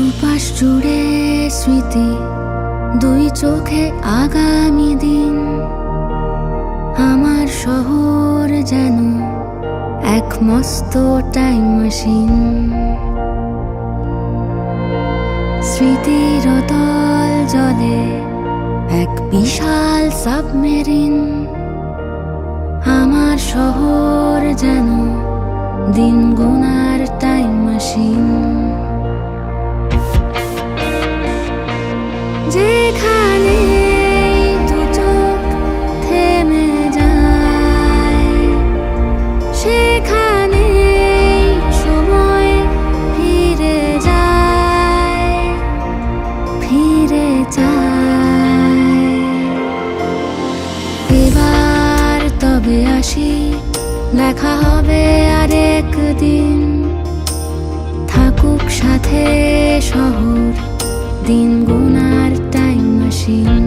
দুপাশ জুড়ে স্মৃতি, দুই চোখে আগামী দিন। আমার শহর যেন এক মস্ত টাইম মেশিন। স্মৃতির তল জলে এক বিশাল সাবমেরিন। আমার শহর যেন দিন গোনার টাইম মেশিন। যেখানে দু চোখ থেমে যায়, সেখানে সময় ফিরে যায়, ফিরে যায়। এবার তবে আসি, দেখা হবে আরেক দিন। থাকুক সাথে শহর, দিন গোনার টাইম মেশিন।